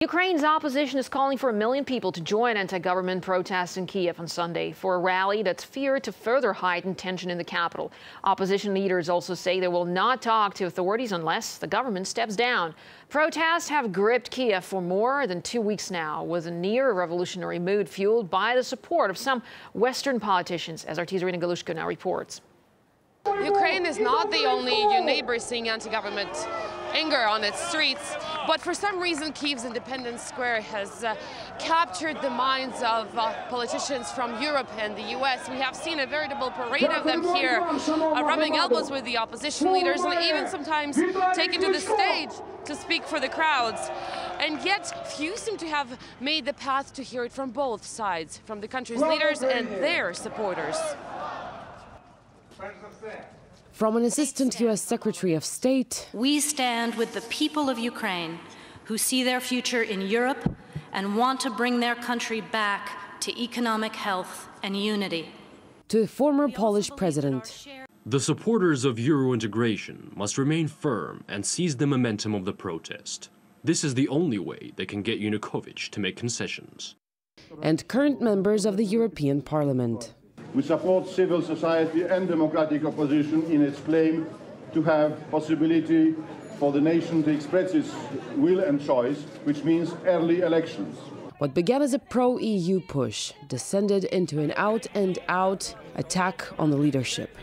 Ukraine's opposition is calling for 1 million people to join anti-government protests in Kiev on Sunday for a rally that's feared to further heighten tension in the capital. Opposition leaders also say they will not talk to authorities unless the government steps down. Protests have gripped Kiev for more than 2 weeks now, with a near-revolutionary mood fueled by the support of some Western politicians, as RT's Irina Galushko now reports. Ukraine is not the only neighbor seeing anti-government anger on its streets, but for some reason Kiev's Independence Square has captured the minds of politicians from Europe and the US. We have seen a veritable parade of them here, rubbing elbows with the opposition leaders and even sometimes taken to the stage to speak for the crowds. And yet few seem to have made the path to hear it from both sides, from the country's leaders and their supporters. From an assistant U.S. Secretary of State, we stand with the people of Ukraine who see their future in Europe and want to bring their country back to economic health and unity. To the former Polish president. The supporters of Euro integration must remain firm and seize the momentum of the protest. This is the only way they can get Yanukovych to make concessions. And current members of the European Parliament. We support civil society and democratic opposition in its claim to have possibility for the nation to express its will and choice, which means early elections. What began as a pro-EU push descended into an out-and-out attack on the leadership.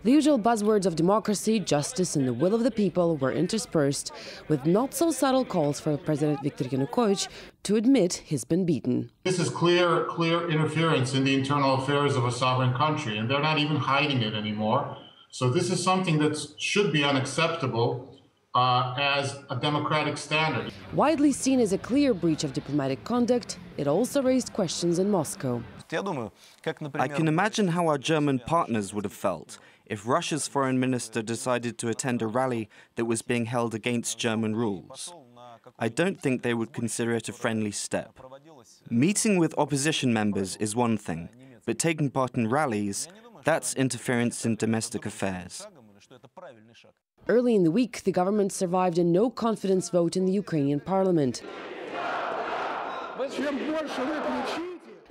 The usual buzzwords of democracy, justice and the will of the people were interspersed with not-so-subtle calls for President Viktor Yanukovych to admit he's been beaten. This is clear interference in the internal affairs of a sovereign country, and they're not even hiding it anymore. So this is something that should be unacceptable as a democratic standard. Widely seen as a clear breach of diplomatic conduct, it also raised questions in Moscow. I can imagine how our German partners would have felt if Russia's foreign minister decided to attend a rally that was being held against German rules. I don't think they would consider it a friendly step. Meeting with opposition members is one thing, but taking part in rallies, that's interference in domestic affairs. Early in the week, the government survived a no-confidence vote in the Ukrainian parliament.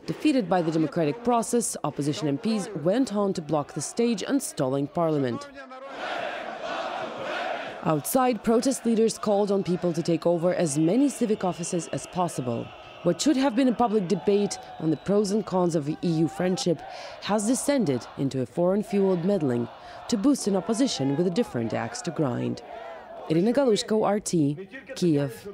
Defeated by the democratic process, opposition MPs went on to block the stage and stalling parliament. Outside, protest leaders called on people to take over as many civic offices as possible. What should have been a public debate on the pros and cons of EU friendship has descended into a foreign-fueled meddling to boost an opposition with a different axe to grind. Irina Galushko, RT, Kiev.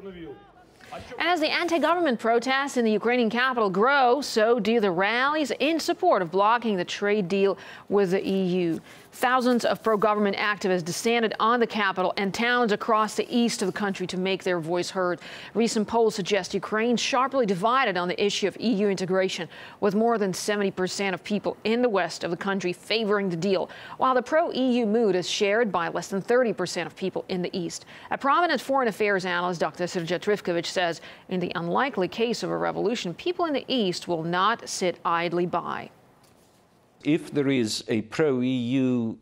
And as the anti-government protests in the Ukrainian capital grow, so do the rallies in support of blocking the trade deal with the EU. Thousands of pro-government activists descended on the capital and towns across the east of the country to make their voice heard. Recent polls suggest Ukraine's sharply divided on the issue of EU integration, with more than 70% of people in the west of the country favoring the deal, while the pro-EU mood is shared by less than 30% of people in the east. A prominent foreign affairs analyst, Dr. Sergei Trifkovich, says in the unlikely case of a revolution, people in the east will not sit idly by. If there is a pro-EU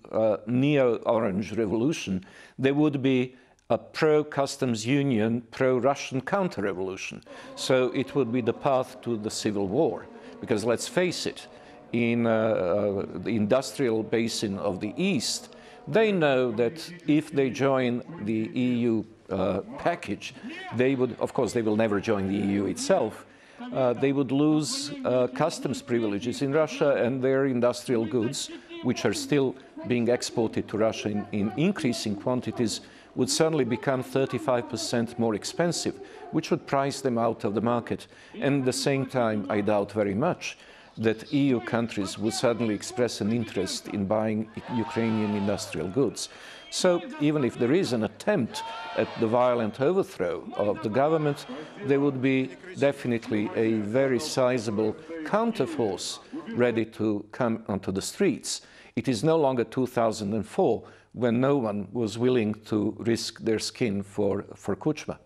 neo-orange revolution, there would be a pro-customs union, pro-Russian counter-revolution. So it would be the path to the civil war. Because let's face it, in the industrial basin of the East, they know that if they join the EU package, they would, of course, they will never join the EU itself. They would lose customs privileges in Russia, and their industrial goods, which are still being exported to Russia in increasing quantities, would suddenly become 35% more expensive, which would price them out of the market. And at the same time, I doubt very much that EU countries would suddenly express an interest in buying Ukrainian industrial goods. So even if there is an attempt at the violent overthrow of the government, there would be definitely a very sizable counterforce ready to come onto the streets. It is no longer 2004, when no one was willing to risk their skin for Kuchma.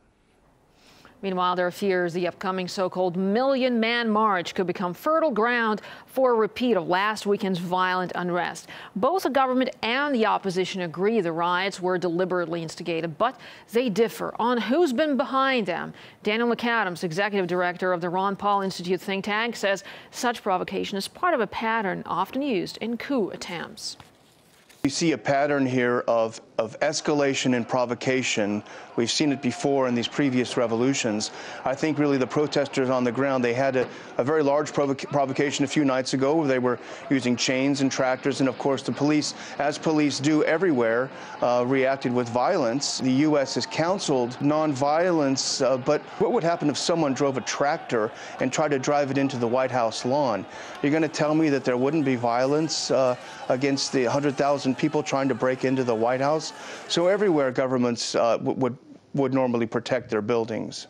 Meanwhile, there are fears the upcoming so-called Million-Man March could become fertile ground for a repeat of last weekend's violent unrest. Both the government and the opposition agree the riots were deliberately instigated, but they differ on who's been behind them. Daniel McAdams, executive director of the Ron Paul Institute think tank, says such provocation is part of a pattern often used in coup attempts. We see a pattern here of escalation and provocation. We've seen it before in these previous revolutions. I think really the protesters on the ground, they had a very large provocation a few nights ago where they were using chains and tractors, and of course the police, as police do everywhere, reacted with violence. The U.S. has counseled nonviolence, but what would happen if someone drove a tractor and tried to drive it into the White House lawn? You're going to tell me that there wouldn't be violence against the 100,000 people trying to break into the White House? So everywhere governments would normally protect their buildings.